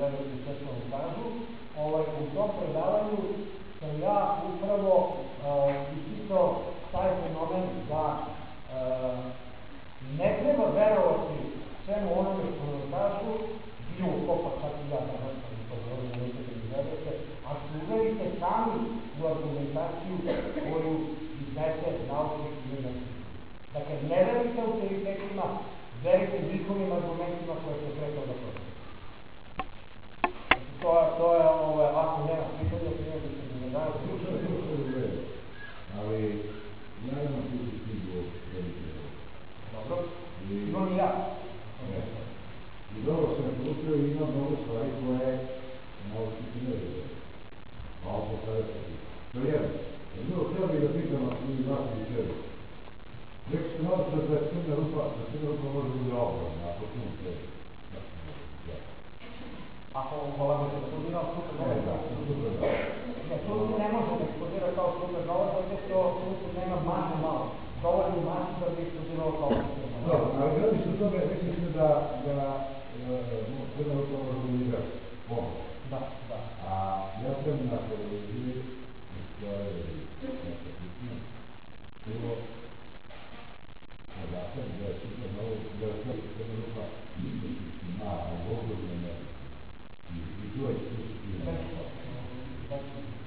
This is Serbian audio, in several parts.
verujete sve što vam kažu. U tom predavanju sam ja upravo isticao taj fenomen da ne treba verovati svemu onome što vam kažu, bilo ko pa čak i ja danas sam to govorim, nemojte da mi verujete, a što uverite sami u argumentaciju koju iznete naučnih i umetnika. Dakle, ne verujte autoritetima, verujte njihovim argumentima koje se trebao da prođe. To je, ako nema pitanja, prije da se ne daju slušati. Ali, ja imam tu stigu velike. Dobro, imam i ja. I dobro sam proučio i imam mnogo stvari koje naučiti ne vede. Malo po sada sebi. To je jedno. Jedno htio bih da pitam i vas i sebi. Rekli ste malo što da je crna rupa može bude ogromna, ako tu sebi. Ako volamo da eksplodira supernova, sunce ne može da eksplodira kao supernova, zato što sunce nema mase malo. Dovoljno mase da bi eksplodirao kao supernova. Dobro, ali gledali su tome, rekli ste da crna rupa može da igra pomoć. Da. A ja sam na televiziji izgledali neka pitanja. Prvo, podatak da je supernova, da je crna rupa mala, ogromna energija. I to je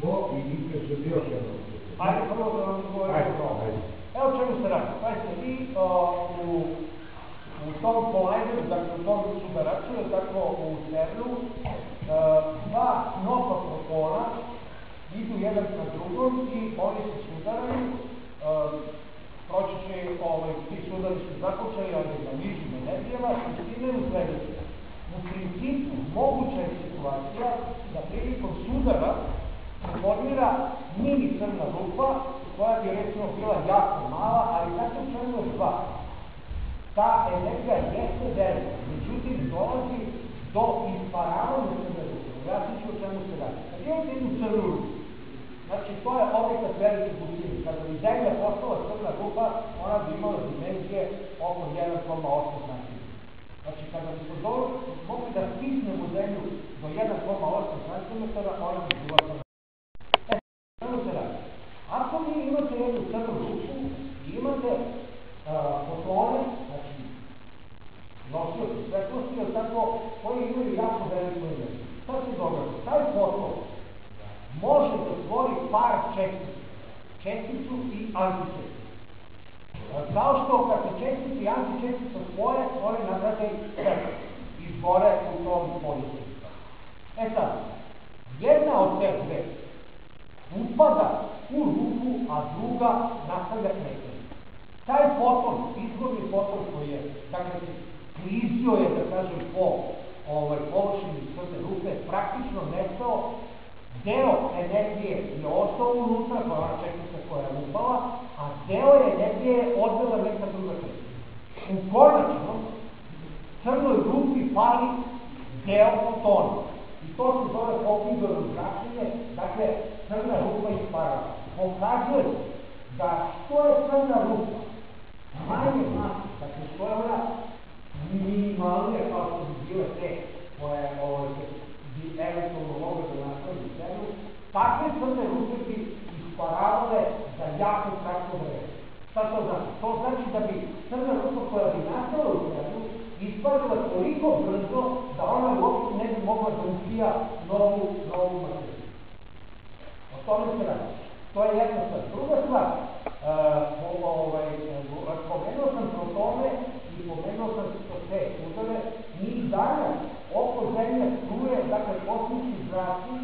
to i nikad se bio jedno. Ajde, prvo da vam govorim o tome. Evo čemu se radi. Pazite, vi u tom kolajderu, dakle u tom superačiju, tako u CERN-u, dva snopa protona idu jedan na drugom i oni se sudaraju. Proći će, ti sudari su započeli, ali na nižim energijama, i stigaju sledeće. U principu, moguća je situacija da prilikom sudara formira mini crna rupa, koja bi recimo bila jako mala, ali znate u čemu je stvar? Ta energija jeste velika, međutim dolazi do isparavanja crne rupe. Objasnit ću o čemu se radi. Kad imate jednu crnu rupu, znači to je objekat velike gustine. Kada bi Zemlja postala crna rupa, ona bi imala dimenzije oko 1,8 cm. Znači, kada bi se mogli da stisnemo Zemlju do 1,8 cm, ona bi bila crna. Čemu se radi? Ako vi imate jednu crnu rupu i imate fotone, znači nosioci svetlosti, koji imaju jako veliku energiju. Šta se događa? Taj foton može da stvori par česticu i antičesticu. Kao što kad se čestica i antičestica spoje, one nagrade svetlo i izgore u tom polju. Sad, jedna od te dve upada u rupu, a druga nastavlja kretanje. Taj foton, izvorni foton koji je, dakle, klizio je, da kažem, po površini crne rupe, praktično nestao, deo energije je ostao unutra, koja je ona čestica koja je upala, a deo energije je odvela neka druga čestica. U konačnom, crnoj rupi pali deo fotona. I to se zove Hawkingovo zračenje, dakle, crna rupa isparava. Pokazuje da što je crna rupa manje mase, dakle, što je ona minimalnija kao što bi bile te koje bi eventualno mogle da nastavi zemlju, takve crne rupe bi isparavale za jako kratko vreme. Šta to znači? To znači da bi crna rupa koja bi nastala u zemlju isparila toliko brzo da ona uopšte ne bi mogla da upija novu materiju. O tome se radi. To je jedna stvar. Druga stvar, pomenuo sam protone i pomenuo sam te udare, njih danas oko Zemlje struje, dakle, kosmički zraci,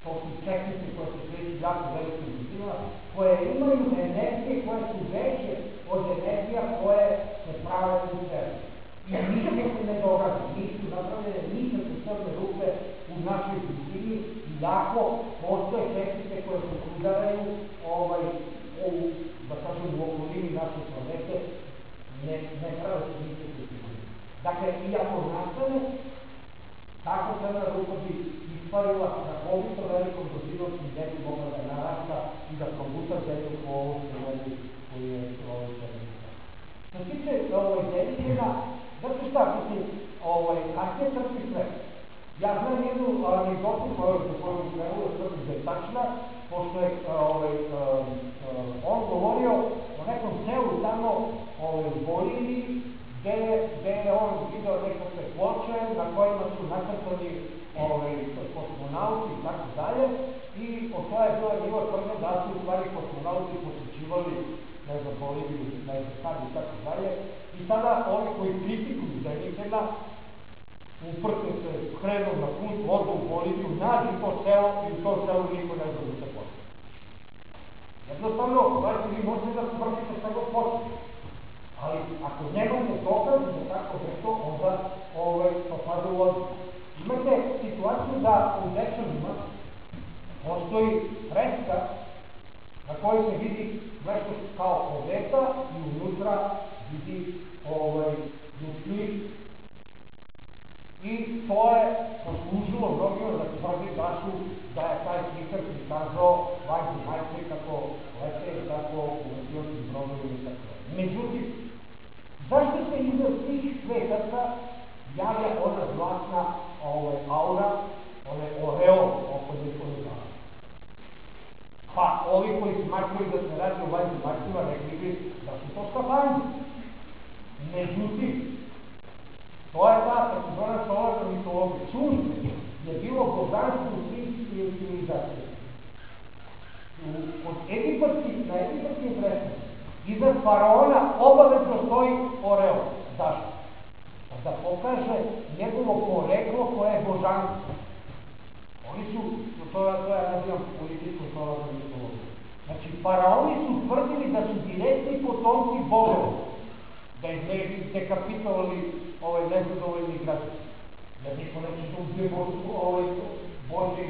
to su čestice koje se kreću jako velikim brzinama, koje imaju energije koje su veće od energija koje se prave u Zemlji. I ništa se ne događa, nisu napravljene nikakve crne rupe u našoj blizini, iako postoje čestice koje se udaraju da kažem, u okolini naše planete, ne prave se nikakve blizine. Dakle, iako nastane, tako crna rupa bi isparila na obično velikom brzinom i ne bi mogla da narasta i da probuta Zemlju po ovom scenariju koji je crna. Što se tiče Zemljina, zato šta, mislim, kasnije crkvi sve. Ja znam jednu anegdotu za koju ne mogu da tvrdim da je tačna, pošto je on govorio o nekom selu tamo u Boliviji, gde je on video nekakve ploče na kojima su nacrtani kosmonauti i tako dalje, i od toga je bila njegova tvrdnja da su u stvari kosmonauti posjećivali, ne znam, Boliviju, ne znam kad i tako dalje, i sada oni koji kritikuju zemljitelja uprte se, krenu na put, odu u Boliviju, nađu to selo i u tom selu niko ne zna da se počne. Jednostavno, vi možete da tvrdite šta god počne, ali ako nemate dokaz da tako nešto, onda to pada u vodu. Imate situaciju da u Dečanima postoji freska na kojoj se vidi nešto kao poveta i unutra vidi ljudski lik. I to je poslužilo mnogima da tvrdi da je taj slikar prikazao vanzemaljce kako lete i tako u letiočnim brodovima i tako. Međutim, zašto se iza svih svetaca javlja ona zlatna aura, onaj oreol oko njihovih glava? Pa ovi koji smatraju da se radi o vanzemaljcima rekli bi da su to skafandri. Međutim, to je ta takozvana solarna mitologija. Sunce je bilo božanstvo u svim civilizacijama. Na egipatskim fresama iza faraona obavezno stoji oreol. Zašto? Da pokaže njegovo poreklo koje je božanstvo. Oni su, to ja nazivam političku solarnu mitologiju. Znači, faraoni su tvrdili da su direktni potomci bogova, da ih ne dekapitovali nezadovoljni građani. Jer niko neće da ubije Božji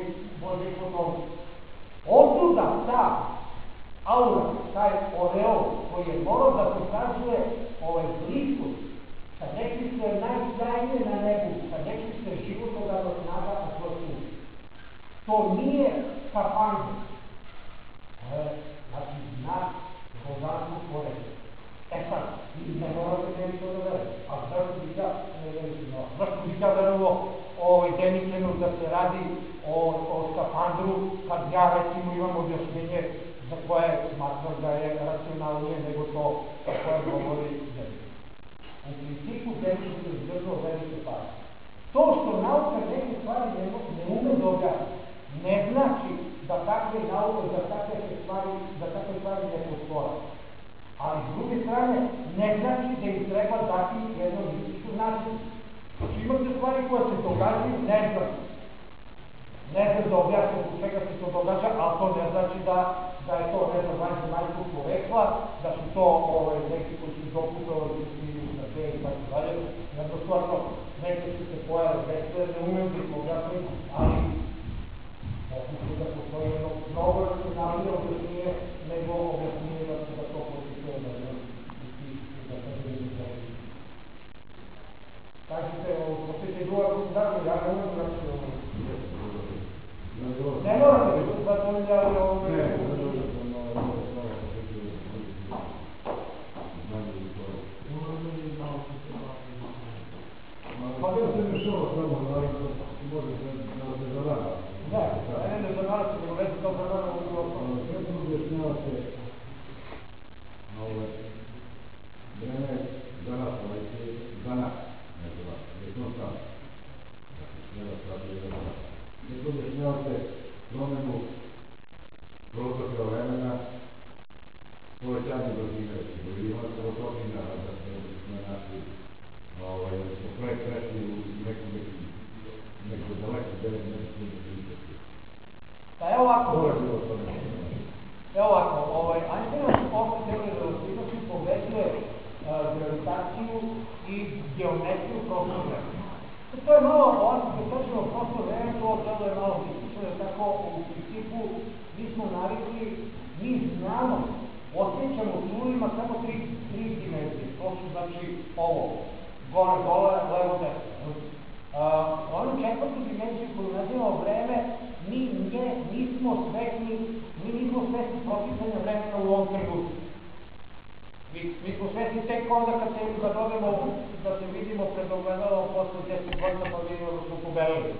potomci. Otuda ta aura, taj oreol koji je morao da pokazuje bliskost, kad nekli ste najsjajnije na nebu, kad nekli ste životodavna snaga na svoj put. To nije skafandr. To je, znači, znak božanskog porekla. Sad, ne morate da mi to da verujete. A zašto bih ja verovao Deničenu da se radi o skafandru, kad ja recimo imam objašnjenje za koje smatram da je racionalnije nego to koje govori Deničen. U principu Deničen se izdržao velike pažnje. To što nauka neke stvari ne ume da objasni, ne znači da takve stvari ne postoje. Ali s druge strane, ne znači da im treba dati jedno mistično značenje. Znači imate stvari koje se događaju, ne znam da objasnim u čega se to događa, ali to ne znači da je to, ne znam, vanzemaljskog porekla, da su to neki koji su dokupovali na te i tako dalje. Jednostavno, neke su se pojave vesle, ne umem da ih objasnim, ali pokušaju da postoji jedno mnogo racionalnije objašnjenje nego objašnjenje da se da to potiče da se kažete, posljednje druga koncentracija, ja ne umem da se ne morate da se zadovoljavali ovome. Pa ne se nešava samo da može se zavara. Ne zavara se, nego već kao zavara u osnovu. Sve se objašnjavate na vreme za nas, ne za vas, je to sam. Sve se objašnjavate promenu protoka vremena, povećanje brzine, jer imate od topina da smo našli, da smo prešli u neko daleko delje medicine. Pa evo ovako, Einsteinova opšta teorija relativnosti povezuje gravitaciju i geometriju prostornog vremena. To je malo ovako, kad kažemo prostor vremena, to je malo mistično, jer tako u principu mi smo navikli, mi znamo, osjećamo čulima samo tri dimenzije. To su znači ovo, gore, dole, levo, desno. Onu četvrtu dimenziju koju nazivamo vreme, mi nismo svesni proticanja vremena u ovom trenutku. Mi smo svesni tek onda kad odemo da se vidimo pred ogledalom posle 10 godina pa vidimo da smo pobelili.